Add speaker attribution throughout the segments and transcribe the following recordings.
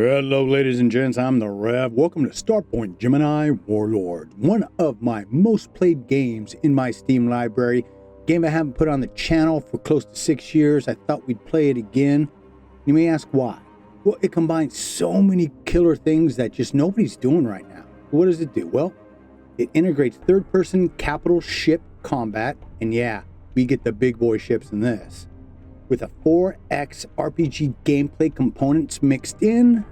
Speaker 1: Hello, ladies and gents. I'm the Rev. Welcome to Starpoint Gemini Warlords, one of my most played games in my Steam library. Game I haven't put on the channel for close to 6 years. I thought we'd play it again. You may ask why. Well, it combines so many killer things that just nobody's doing right now. What does it do? Well, it integrates third-person capital ship combat, and yeah, we get the big boy ships in this. With a 4X RPG gameplay components mixed in,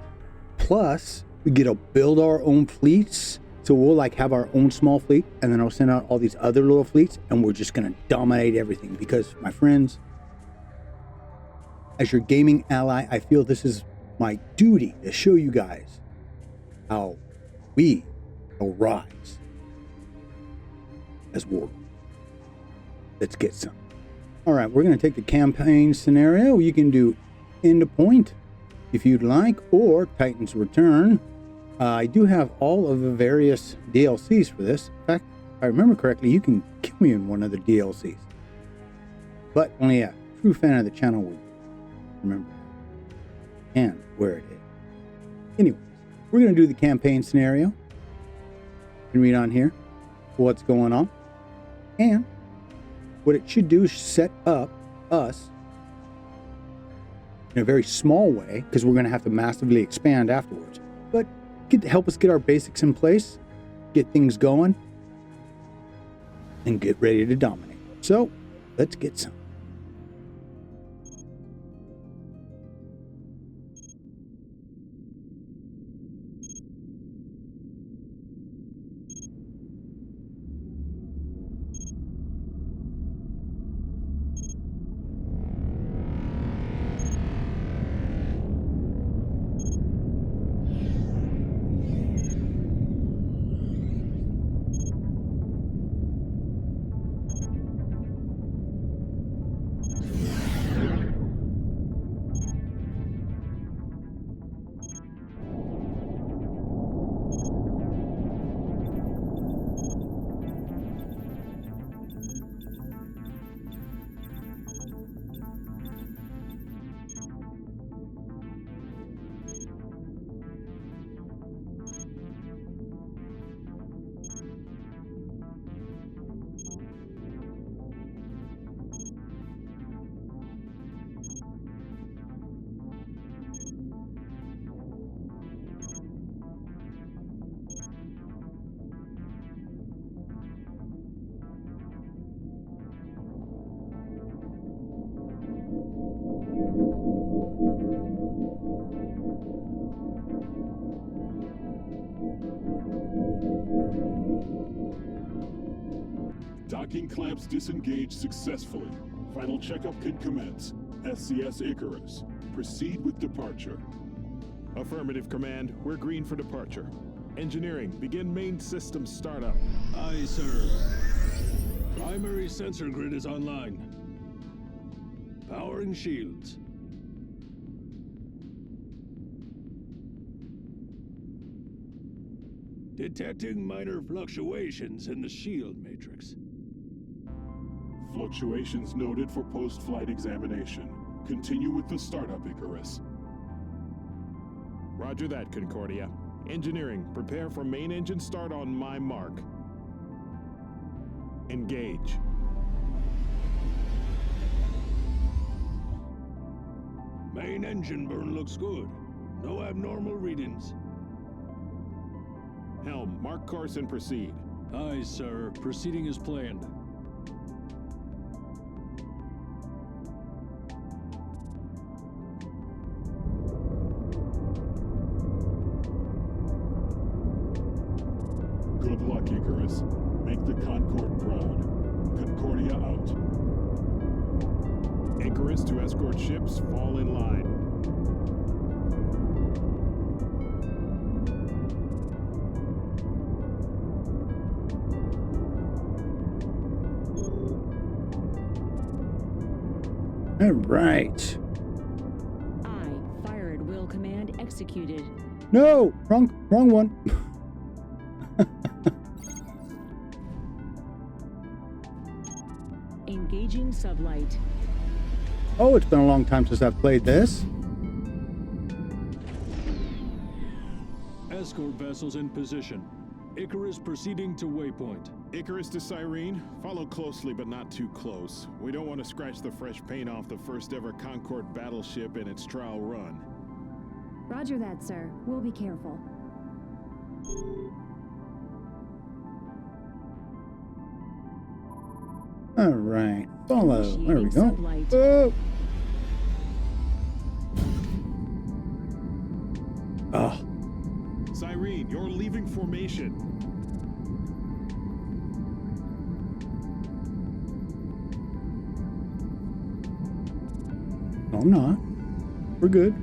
Speaker 1: plus we get to build our own fleets. So we'll like have our own small fleet, and then I'll send out all these other little fleets, and we're just gonna dominate everything. Because my friends, as your gaming ally, I feel this is my duty to show you guys how we will rise as warlords. Let's get some. All right, we're going to take the campaign scenario. You can do End of Point if you'd like, or Titan's Return. I do have all of the various DLCs for this. In fact, if I remember correctly, you can kill me in one of the DLCs. But only a true fan of the channel would remember and where it is. Anyways, we're going to do the campaign scenario. You can read on here what's going on. And what it should do is set up us in a very small way, because we're going to have to massively expand afterwards. But help us get our basics in place, get things going, and get ready to dominate. So, let's get some.
Speaker 2: Docking clamps disengaged successfully. Final checkup can commence. SCS Icarus. Proceed with departure.
Speaker 3: Affirmative, Command. We're green for departure. Engineering, begin main system startup.
Speaker 4: Aye, sir. Primary sensor grid is online. Powering shields. Detecting minor fluctuations in the shield matrix.
Speaker 2: Fluctuations noted for post-flight examination. Continue with the startup, Icarus.
Speaker 3: Roger that, Concordia. Engineering, prepare for main engine start on my mark. Engage.
Speaker 4: Main engine burn looks good. No abnormal readings.
Speaker 3: Helm, mark course and proceed.
Speaker 4: Aye, sir. Proceeding as planned.
Speaker 2: Good luck, Icarus. Make the Concorde proud. Concordia out.
Speaker 3: Icarus to escort ships, fall in line.
Speaker 1: All right.
Speaker 5: I, fire at will command executed.
Speaker 1: No, wrong one.
Speaker 5: Engaging sublight.
Speaker 1: Oh, it's been a long time since I've played this.
Speaker 6: escort vessels in position. Icarus proceeding to waypoint.
Speaker 3: Icarus to Cyrene, follow closely but not too close. We don't want to scratch the fresh paint off the first ever Concorde battleship in its trial run.
Speaker 5: Roger that, sir. We'll be careful.
Speaker 1: All right, follow. There we
Speaker 5: Initiating
Speaker 1: go.
Speaker 5: sublight.
Speaker 1: Oh. Oh.
Speaker 3: Cyrene, you're leaving formation.
Speaker 1: No, I'm not. We're good.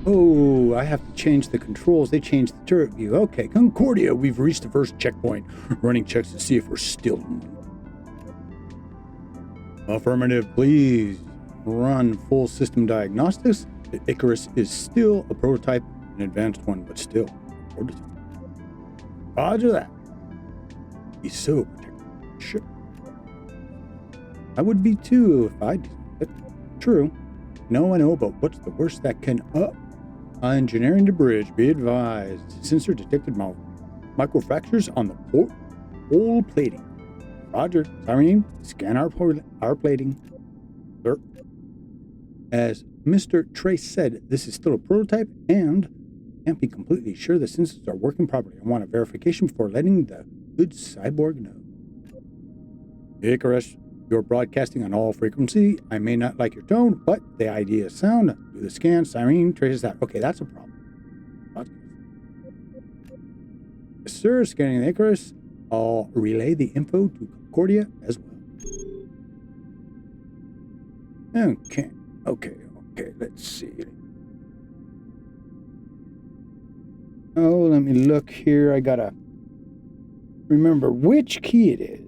Speaker 1: Oh, I have to change the controls. They changed the turret view. Okay, Concordia, we've reached the first checkpoint. Running checks to see if we're still in one. Affirmative, please run full system diagnostics. The Icarus is still a prototype, an advanced one, but still a prototype. Roger that. He's so protected. Sure. I would be too if I did. That's true. No, I know, but what's the worst that can engineering the bridge, be advised. Sensor detected microfractures on the pole plating. Roger. Cyrene, scan our plating. Sir. As Mr. Trace said, this is still a prototype and can't be completely sure the sensors are working properly. I want a verification before letting the good cyborg know. Icarus, you're broadcasting on all frequency. I may not like your tone, but the idea is sound. Do the scan. Cyrene traces that. Okay, that's a problem. Yes, sir. Scanning the Icarus. I'll relay the info to Concordia as well. Okay. Let's see. Oh, let me look here. I gotta remember which key it is.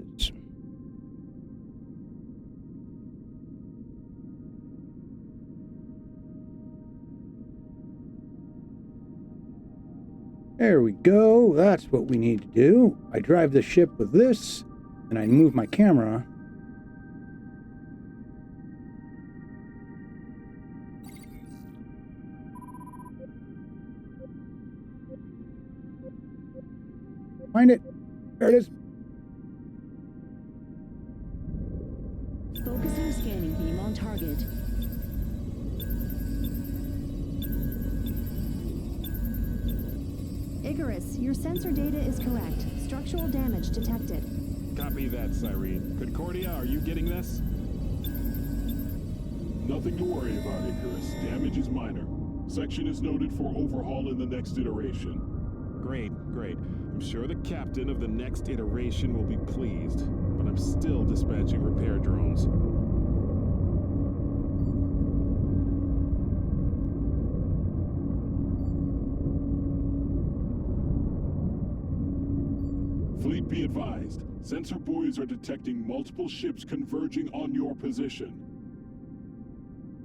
Speaker 1: There we go. That's what we need to do. I drive the ship with this, and I move my camera. Find it. There it is.
Speaker 5: Focusing scanning beam on target. Icarus, your sensor data is correct. Structural damage detected.
Speaker 3: Copy that, Cyrene. Concordia, are you getting this?
Speaker 2: Nothing to worry about, Icarus. Damage is minor. Section is noted for overhaul in the next iteration.
Speaker 3: Great. I'm sure the captain of the next iteration will be pleased, but I'm still dispatching repair drones.
Speaker 2: Fleet, be advised. Sensor buoys are detecting multiple ships converging on your position.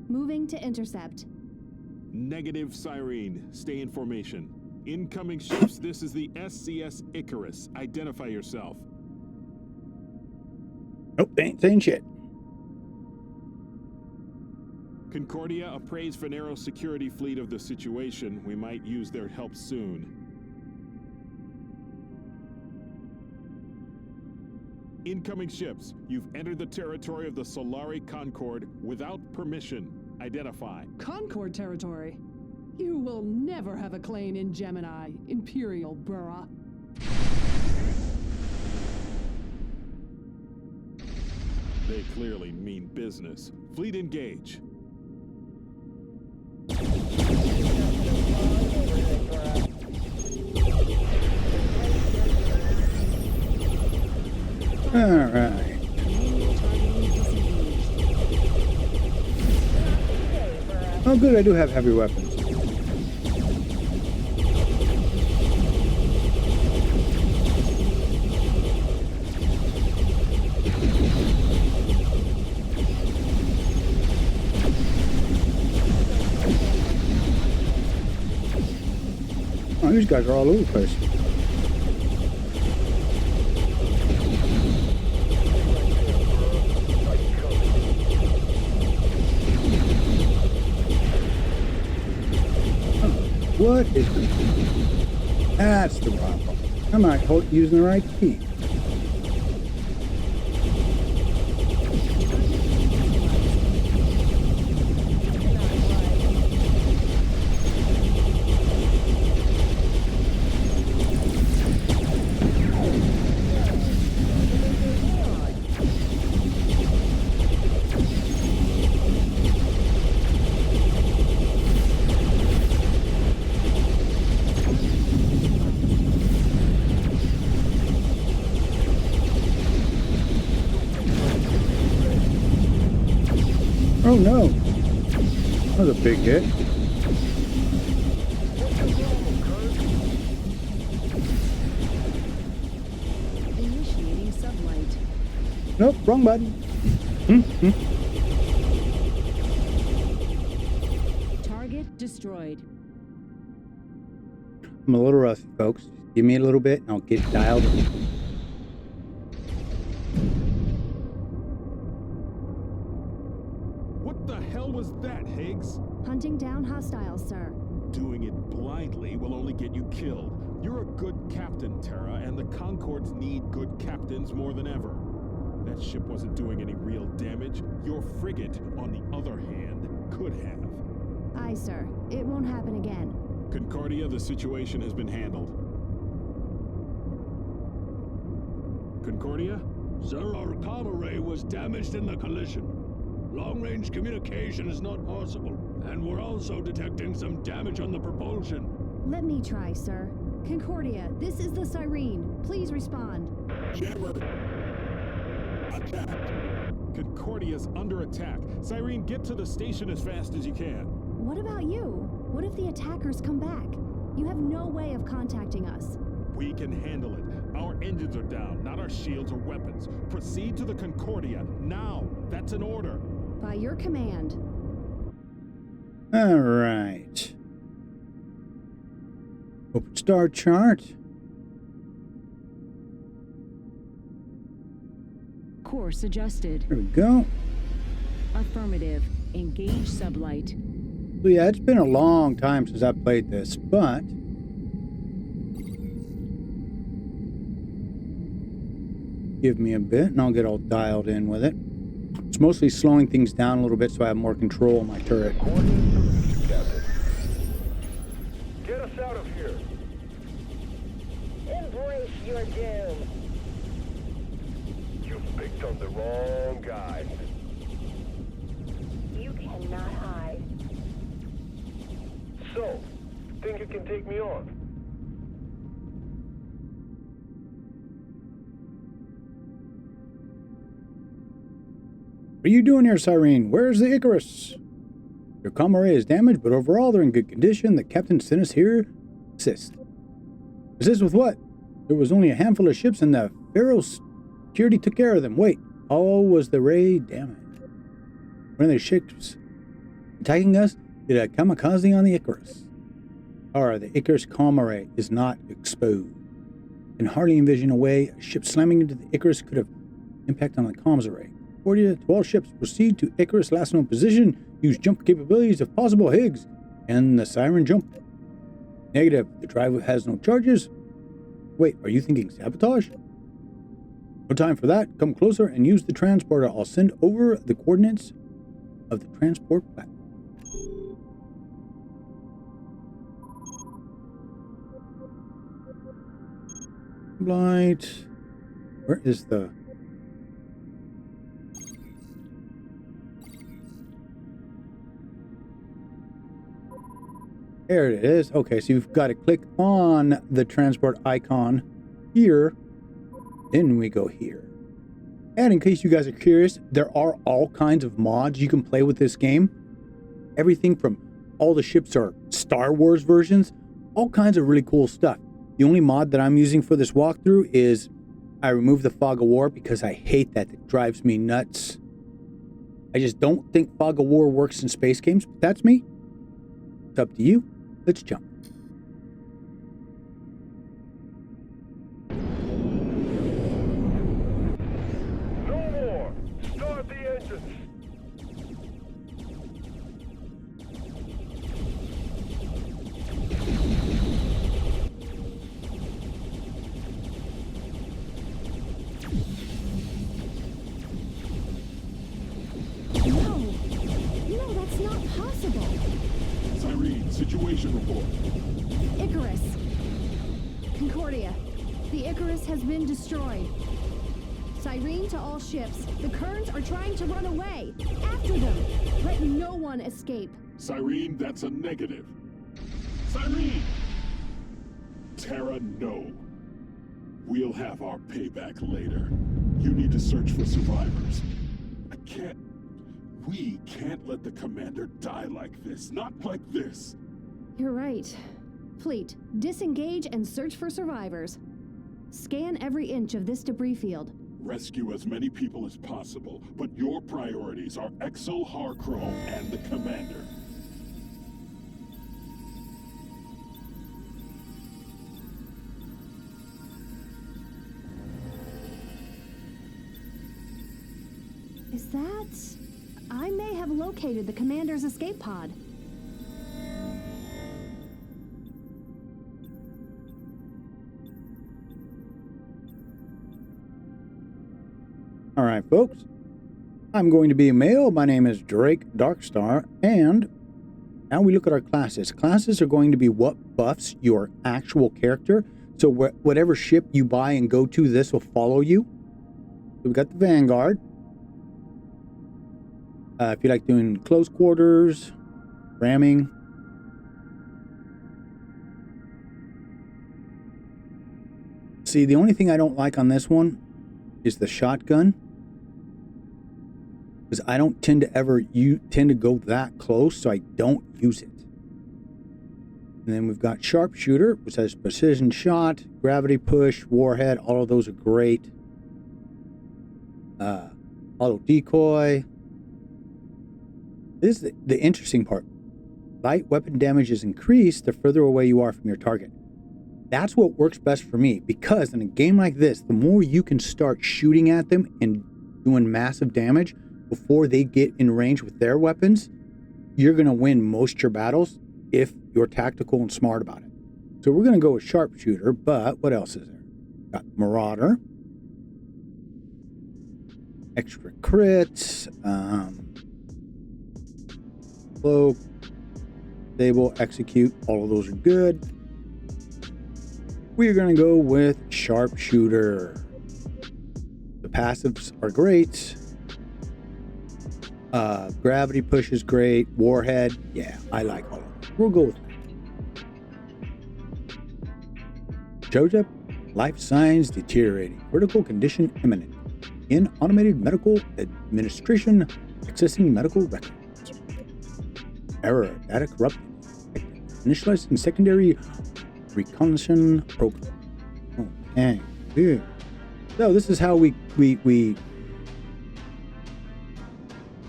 Speaker 5: Moving to intercept.
Speaker 3: Negative, Cyrene. Stay in formation. Incoming ships, this is the SCS Icarus. Identify yourself.
Speaker 1: Nope, they ain't saying shit.
Speaker 3: Concordia, appraise Venero security fleet of the situation. We might use their help soon. Incoming ships, you've entered the territory of the Solari Concorde without permission. Identify.
Speaker 7: Concorde territory? You will never have a claim in Gemini, Imperial Burra.
Speaker 3: They clearly mean business. Fleet engage.
Speaker 1: All right. Oh, good. I do have heavy weapons. Oh, these guys are all over the place. What is this? That's the problem. I'm not using the right key. Oh no! That was a big hit.
Speaker 5: Initiating sublight.
Speaker 1: Nope, wrong button.
Speaker 5: Target destroyed.
Speaker 1: I'm a little rusty, folks. Give me a little bit and I'll get dialed in.
Speaker 3: What the hell was that, Higgs?
Speaker 8: Hunting down hostiles, sir.
Speaker 3: Doing it blindly will only get you killed. You're a good captain, Terra, and the Concords need good captains more than ever. That ship wasn't doing any real damage. Your frigate, on the other hand, could have.
Speaker 8: Aye, sir. It won't happen again.
Speaker 3: Concordia, the situation has been handled. Concordia?
Speaker 4: Sir, our comm array was damaged in the collision. Long-range communication is not possible, and we're also detecting some damage on the propulsion.
Speaker 8: Let me try, sir. Concordia, this is the Siren. Please respond.
Speaker 2: Jammer. Attack.
Speaker 3: Concordia's under attack. Cyrene, get to the station as fast as you can.
Speaker 8: What about you? What if the attackers come back? You have no way of contacting us.
Speaker 3: We can handle it. Our engines are down, not our shields or weapons. Proceed to the Concordia, now. That's an order.
Speaker 8: By your command.
Speaker 1: All right. Open star chart.
Speaker 5: Course adjusted.
Speaker 1: There we go.
Speaker 5: Affirmative. Engage sublight.
Speaker 1: So yeah, it's been a long time since I played this, but give me a bit and I'll get all dialed in with it. It's mostly slowing things down a little bit so I have more control on my turret.
Speaker 4: Get us out of here.
Speaker 9: Embrace your doom.
Speaker 4: You picked on the wrong guy.
Speaker 9: You cannot hide.
Speaker 4: So, think you can take me on?
Speaker 1: What are you doing here, Cyrene? Where's the Icarus? Your comm array is damaged, but overall they're in good condition. The captain sent us here to assist. Assist with what? There was only a handful of ships and the Pharaoh security took care of them. Wait, how was the array damaged? One of the ships attacking us did a kamikaze on the Icarus. Or the Icarus comm array is not exposed. Can hardly envision a way a ship slamming into the Icarus could have impact on the comms array. 40 to all ships proceed to Icarus last known position. Use jump capabilities if possible. Higgs and the Siren jump. Negative. The drive has no charges. Wait, are you thinking sabotage? No time for that. Come closer and use the transporter. I'll send over the coordinates of the transport platform. Light. Where is the... There it is. Okay, so you've got to click on the transport icon here. Then we go here. And in case you guys are curious, there are all kinds of mods you can play with this game. Everything from all the ships are Star Wars versions. All kinds of really cool stuff. The only mod that I'm using for this walkthrough is I removed the Fog of War because I hate that. It drives me nuts. I just don't think Fog of War works in space games. But that's me. It's up to you. Let's jump.
Speaker 4: No more! Start the engines!
Speaker 2: Situation report.
Speaker 8: Icarus. Concordia. The Icarus has been destroyed. Cyrene to all ships. The Kerns are trying to run away. After them. Let no one escape.
Speaker 2: Cyrene, that's a negative. Cyrene! Terra, no. We'll have our payback later. You need to search for survivors. We can't let the commander die like this. Not like this.
Speaker 8: You're right. Fleet, disengage and search for survivors. Scan every inch of this debris field.
Speaker 2: Rescue as many people as possible, but your priorities are Exo Harcrow and the commander.
Speaker 8: Is that... I may have located the commander's escape pod.
Speaker 1: All right, folks. I'm going to be a male. My name is Drake Darkstar, and now we look at our classes. Classes are going to be what buffs your actual character. So whatever ship you buy and go to, this will follow you. So we've got the Vanguard. If you like doing close quarters, ramming. See, the only thing I don't like on this one is the shotgun. Because I don't tend to go that close, so I don't use it. And then we've got Sharpshooter, which has precision shot, gravity push, warhead. All of those are great. Auto decoy. This is the interesting part. Light weapon damage is increased the further away you are from your target. That's what works best for me, because in a game like this, the more you can start shooting at them and doing massive damage before they get in range with their weapons, you're going to win most of your battles if you're tactical and smart about it. So we're going to go with Sharpshooter, but what else is there? Got Marauder. Extra crits. Cloak, stable, execute, all of those are good. We're going to go with Sharpshooter. The passives are great. Gravity push is great. Warhead, yeah, I like all of them. We'll go with that. Joseph, life signs deteriorating. Critical condition imminent. In automated medical administration, accessing medical records. Error, data corrupted. Initializing secondary reconnaissance program. Okay, good. So this is how we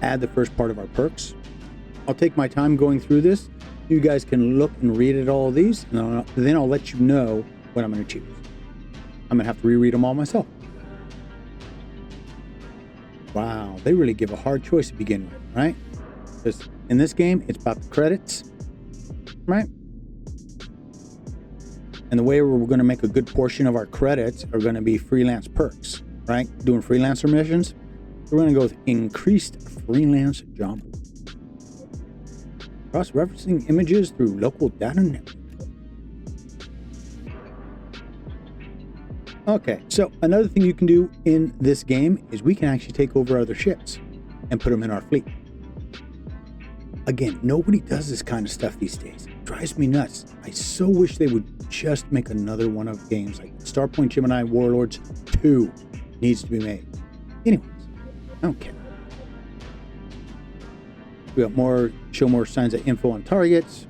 Speaker 1: add the first part of our perks. I'll take my time going through this. You guys can look and read at all of these, and then I'll let you know what I'm going to choose. I'm going to have to reread them all myself. Wow, they really give a hard choice to begin with, right? Because in this game, it's about the credits, right? And the way we're going to make a good portion of our credits are going to be freelance perks, right? Doing freelancer missions. We're going to go with increased freelance job. Cross-referencing images through local data network. Okay, so another thing you can do in this game is we can actually take over other ships and put them in our fleet. Again, nobody does this kind of stuff these days. It drives me nuts. I so wish they would just make another one of games like Starpoint Gemini Warlords 2 needs to be made. Anyways, I don't care. We got show more signs of info on targets.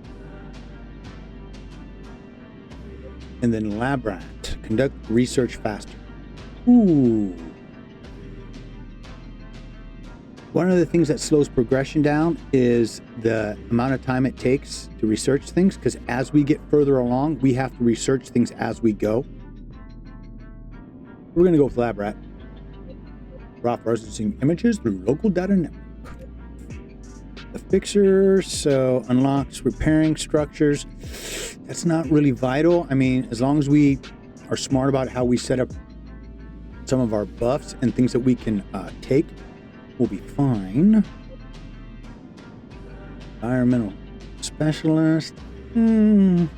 Speaker 1: And then Lab Rat, conduct research faster. Ooh. One of the things that slows progression down is the amount of time it takes to research things, because as we get further along, we have to research things as we go. We're going to go with Lab Rat. Raw processing images through local data network. The Fixer, so unlocks repairing structures. That's not really vital. I mean, as long as we are smart about how we set up some of our buffs and things that we can take, we'll be fine. Environmental specialist. You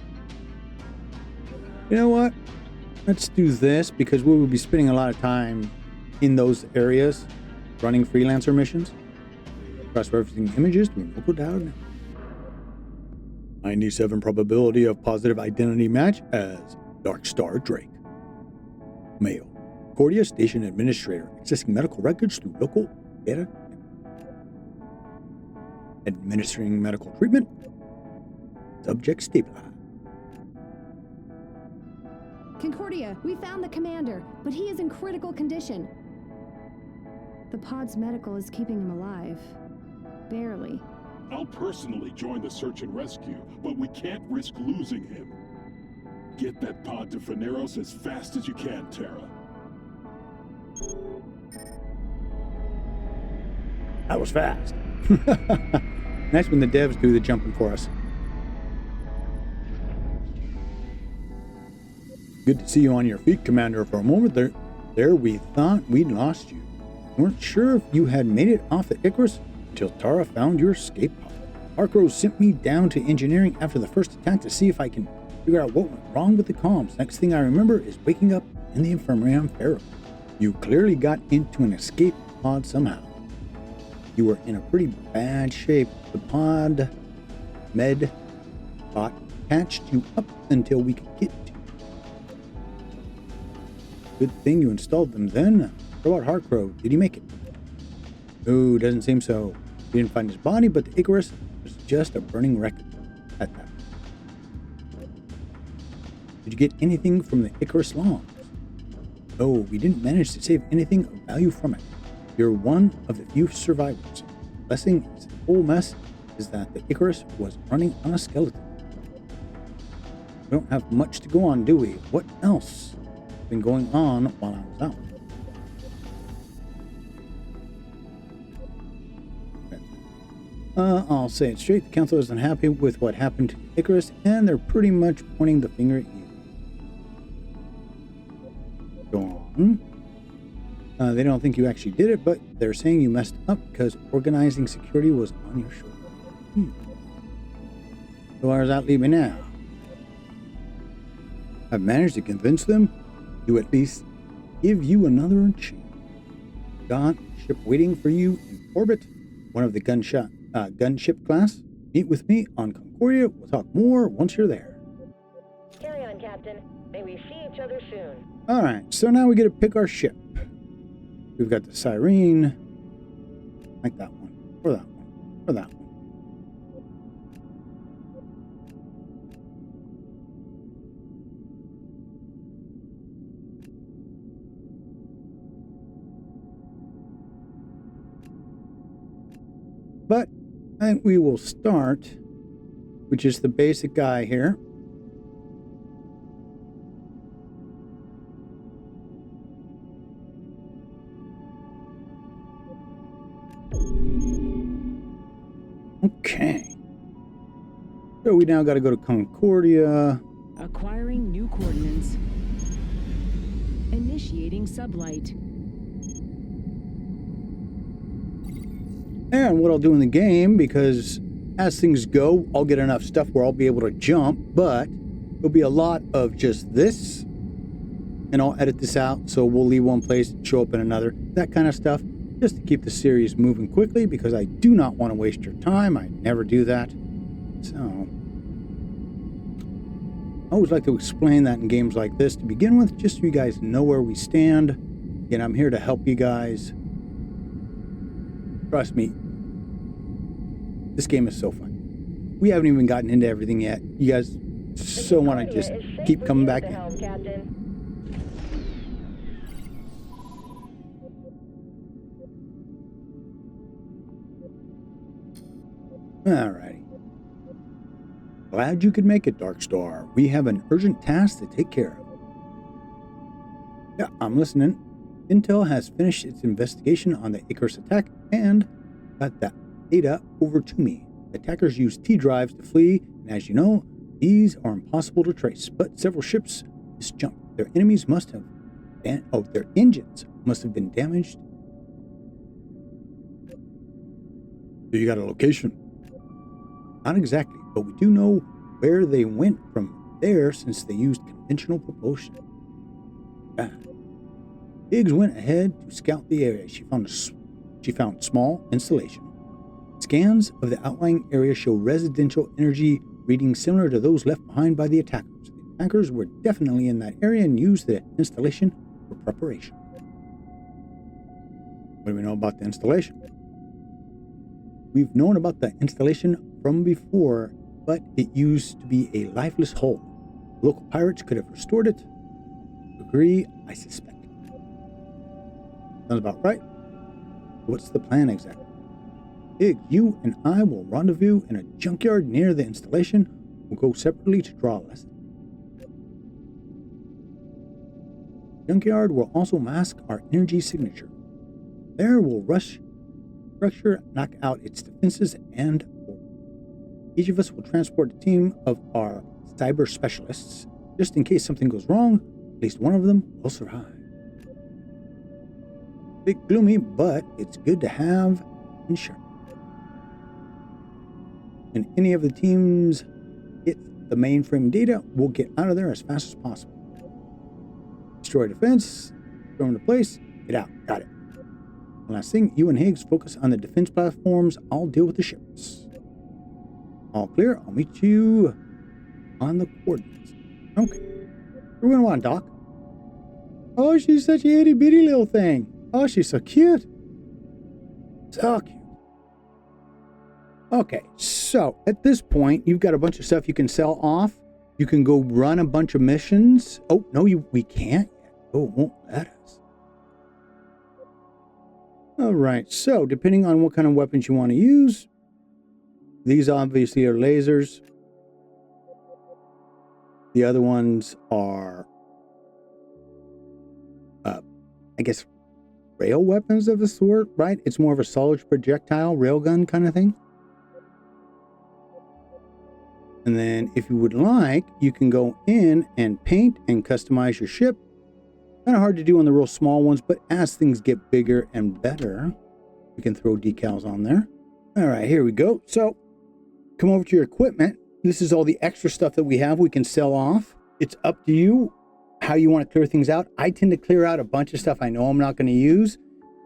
Speaker 1: know what? Let's do this because we will be spending a lot of time in those areas running freelancer missions. Cross-referencing images to be local down. 97 probability of positive identity match as Dark Star Drake. Male. Cordia Station Administrator. Accessing medical records through local data. Administering medical treatment. Subject stabilized.
Speaker 8: Concordia, we found the commander, but he is in critical condition. The pod's medical is keeping him alive. Barely.
Speaker 2: I'll personally join the search and rescue, but we can't risk losing him. Get that pod to Faneros as fast as you can, Terra.
Speaker 1: That was fast. Nice when the devs do the jumping for us. Good to see you on your feet, Commander. For a moment there we thought we'd lost you. Weren't sure if you had made it off the Icarus until Tara found your escape pod. Arcro sent me down to engineering after the first attack to see if I can figure out what went wrong with the comms. Next thing I remember is waking up in the infirmary on Pharaoh. You clearly got into an escape pod somehow. You were in a pretty bad shape. The pod med bot patched you up until we could get to you. Good thing you installed them then. What about Harcrow? Did he make it? Oh, doesn't seem so. We didn't find his body, but the Icarus was just a burning wreck at that. Did you get anything from the Icarus logs? No, we didn't manage to save anything of value from it. You're one of the few survivors. The blessing in this whole mess is that the Icarus was running on a skeleton. We don't have much to go on, do we? What else has been going on while I was out? I'll say it straight. The council isn't happy with what happened to Icarus, and they're pretty much pointing the finger at you. Go on. They don't think you actually did it, but they're saying you messed up because organizing security was on your shoulders. So where does that leave me now? I've managed to convince them to at least give you another chance. Got a ship waiting for you in orbit, one of the gunship class. Meet with me on Concordia. We'll talk more once you're there.
Speaker 9: Carry on, Captain. May we see each other soon.
Speaker 1: Alright, so now we get to pick our ship. We've got the Siren. Like that one. Or that one. Or that one. But I think we will start, which is the basic guy here. Okay. So we now got to go to Concordia.
Speaker 5: Acquiring new coordinates. Initiating sublight.
Speaker 1: And what I'll do in the game, because as things go, I'll get enough stuff where I'll be able to jump, but there'll be a lot of just this, and I'll edit this out, so we'll leave one place, show up in another, that kind of stuff, just to keep the series moving quickly, because I do not want to waste your time. I never do that. So, I always like to explain that in games like this to begin with, just so you guys know where we stand. Again, I'm here to help you guys. Trust me, this game is so fun. We haven't even gotten into everything yet. You guys so want to just keep coming back in. Alrighty. Glad you could make it, Dark Star. We have an urgent task to take care of. Yeah, I'm listening. Intel has finished its investigation on the Icarus attack and got that data over to me. Attackers used T-drives to flee, and as you know, these are impossible to trace, but several ships just jumped. Their enemies must have their engines must have been damaged. So you got a location? Not exactly, but we do know where they went from there since they used conventional propulsion. Biggs went ahead to scout the area. She found small installation. Scans of the outlying area show residential energy readings similar to those left behind by the attackers. The attackers were definitely in that area and used the installation for preparation. What do we know about the installation? We've known about the installation from before, but it used to be a lifeless hull. Local pirates could have restored it. Agree, I suspect. Sounds about right. What's the plan exactly? Big, you and I will rendezvous in a junkyard near the installation. We'll go separately to draw a lesson. Junkyard will also mask our energy signature. There we'll rush structure, knock out its defenses, and each of us will transport a team of our cyber specialists. Just in case something goes wrong, at least one of them will survive. Bit gloomy, but it's good to have insurance. When any of the teams hit the mainframe data, we'll get out of there as fast as possible. Destroy defense, throw into place, get out. Got it. Last thing, you and Higgs focus on the defense platforms. I'll deal with the ships. All clear. I'll meet you on the coordinates. Okay. We're going on, Doc. Oh, she's such a itty bitty little thing. Oh, she's so cute. So cute. Okay, so at this point, you've got a bunch of stuff you can sell off. You can go run a bunch of missions. Oh, no, we can't yet. Oh, it won't let us. All right, so depending on what kind of weapons you want to use, these obviously are lasers. The other ones are, I guess, rail weapons of a sort, right? It's more of a solid projectile, railgun kind of thing. And then if you would like, you can go in and paint and customize your ship. Kind of hard to do on the real small ones, but as things get bigger and better, we can throw decals on there. All right, here we go. So come over to your equipment. This is all the extra stuff that we have we can sell off. It's up to you how you want to clear things out. I tend to clear out a bunch of stuff I know I'm not going to use,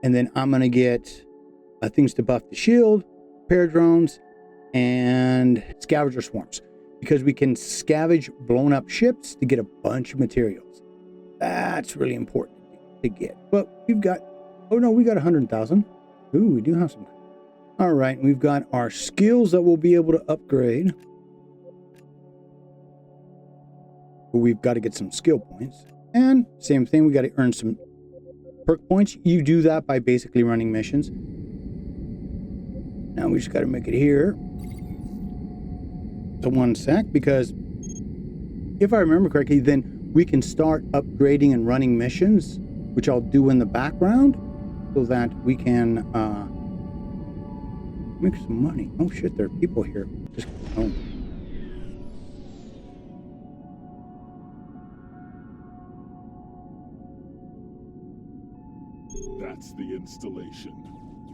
Speaker 1: and then I'm going to get things to buff the shield, repair drones, and scavenger swarms, because we can scavenge blown up ships to get a bunch of materials. That's really important to get. But we've got, oh no, we got 100,000. Ooh, we do have some. All right, we've got our skills that we'll be able to upgrade. But we've got to get some skill points. And same thing, we got to earn some perk points. You do that by basically running missions. Now we just got to make it here. So 1 sec, because if I remember correctly, then we can start upgrading and running missions, which I'll do in the background so that we can make some money. Oh shit, there are people here. Just go home.
Speaker 2: That's the installation.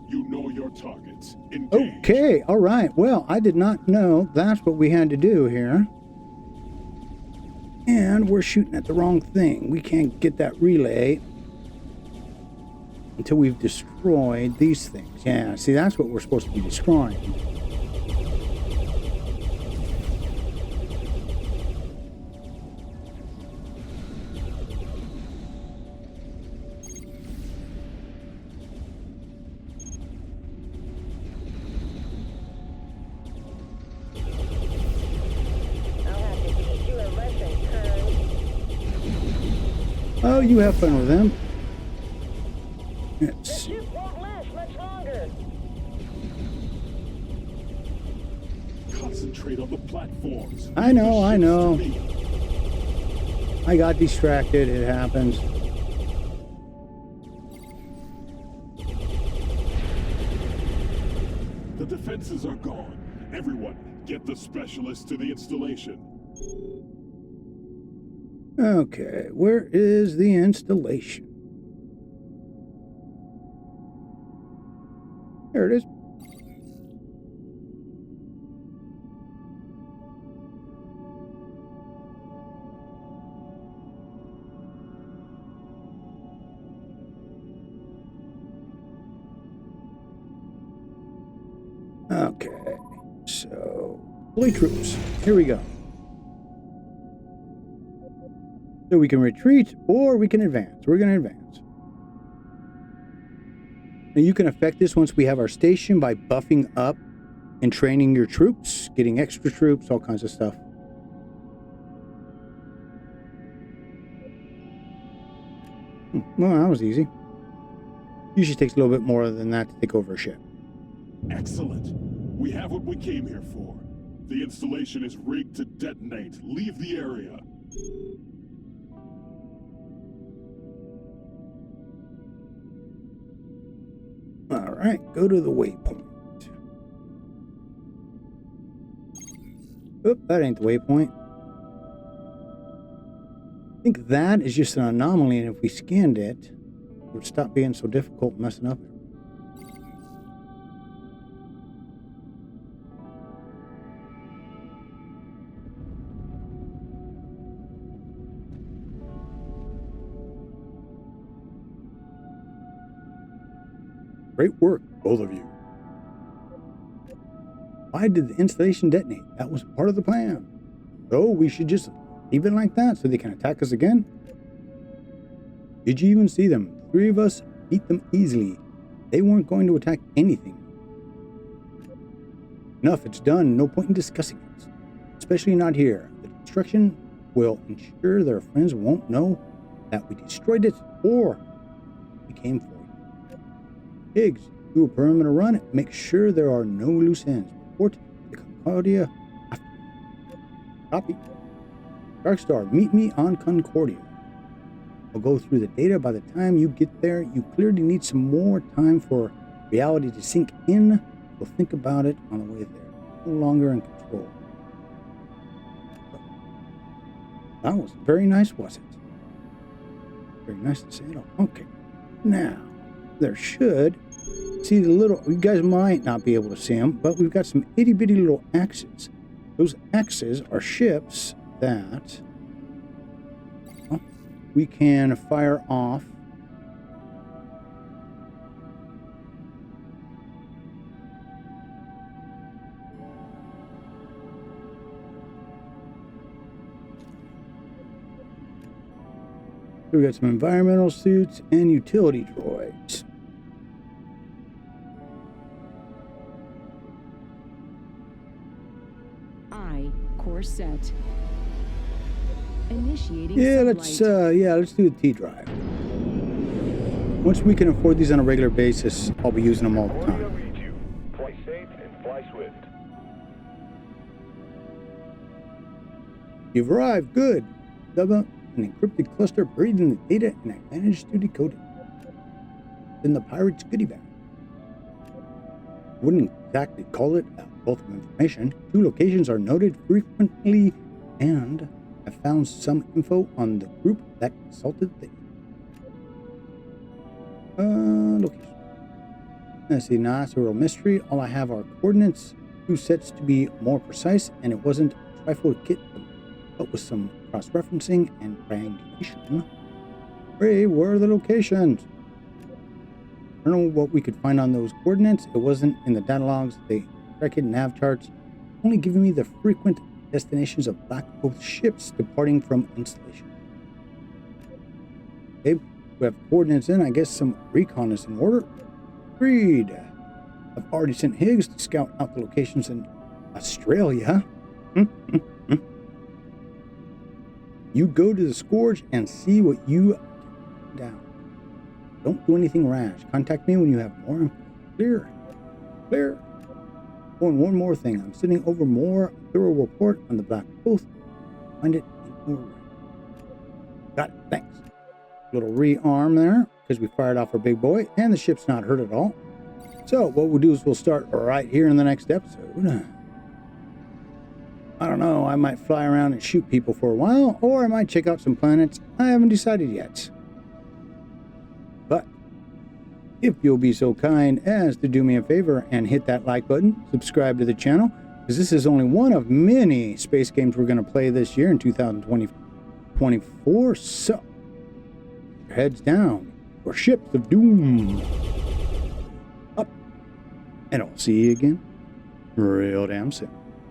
Speaker 2: You know your targets. Engage.
Speaker 1: Okay, all right. Well, I did not know that's what we had to do here. And we're shooting at the wrong thing. We can't get that relay until we've destroyed these things. Yeah, see, that's what we're supposed to be destroying. Oh, you have fun with them. Let's see.
Speaker 9: Ship won't last much longer.
Speaker 2: Concentrate on the platforms.
Speaker 1: I know,
Speaker 2: The
Speaker 1: I
Speaker 2: ships
Speaker 1: know.
Speaker 2: to me.
Speaker 1: I got distracted. It happens.
Speaker 2: The defenses are gone. Everyone, get the specialists to the installation.
Speaker 1: Okay, where is the installation? There it is. Okay, so deploy troops. Here we go. So we can retreat or we can advance. We're going to advance. Now you can affect this once we have our station by buffing up and training your troops, getting extra troops, all kinds of stuff. Well, that was easy. Usually takes a little bit more than that to take over a ship.
Speaker 2: Excellent. We have what we came here for. The installation is rigged to detonate. Leave the area.
Speaker 1: All right, go to the waypoint. Oop, that ain't the waypoint. I think that is just an anomaly, and if we scanned it, it would stop being so difficult messing up. Great work, both of you. Why did the installation detonate? That was part of the plan. So we should just leave it like that so they can attack us again. Did you even see them? 3 of us beat them easily. They weren't going to attack anything. Enough, it's done. No point in discussing it. Especially not here. The destruction will ensure their friends won't know that we destroyed it or we came for it. Higgs, do a perimeter run. Make sure there are no loose ends. Report to Concordia after. Copy. Darkstar, meet me on Concordia. I'll go through the data. By the time you get there, you clearly need some more time for reality to sink in. We'll think about it on the way there. No longer in control. That was very nice, was it? Very nice to say it all. Okay. Now, there should... See the little... You guys might not be able to see them, but we've got some itty-bitty little axes. Those axes are ships that we can fire off. We've got some environmental suits and utility droids.
Speaker 5: Corsair. Initiating
Speaker 1: let's do the T drive. Once we can afford these on a regular basis, I'll be using them all the time.
Speaker 10: Fly safe and fly swift.
Speaker 1: You've arrived. Good. An encrypted cluster buried in the data, and I managed to decode it. In the pirate's goodie bag. Wouldn't exactly call it a wealth of information. 2 locations are noted frequently, and I found some info on the group that assaulted the location. Let's see, now it's a real mystery. All I have are coordinates, 2 sets to be more precise, and it wasn't a trifle to get them, but with some cross-referencing and triangulation. Hey, where are the locations? I don't know what we could find on those coordinates. It wasn't in the data logs. They tracked nav charts, only giving me the frequent destinations of Black Oath ships departing from installation. Okay, we have coordinates in. I guess some recon is in order. Agreed. I've already sent Higgs to scout out the locations in Australia. You go to the Scourge and see what you down. Don't do anything rash. Contact me when you have more info. Clear. Clear. Oh, and one more thing. I'm sending over more thorough report on the Black Oath. Find it in your rank. Got it. Thanks. Little rearm there, because we fired off our big boy, and the ship's not hurt at all. So what we'll do is we'll start right here in the next episode. I don't know. I might fly around and shoot people for a while, or I might check out some planets. I haven't decided yet. But if you'll be so kind as to do me a favor and hit that like button, subscribe to the channel, because this is only one of many space games we're going to play this year in 2024. So, heads down for Ships of Doom. Up, and I'll see you again real damn soon.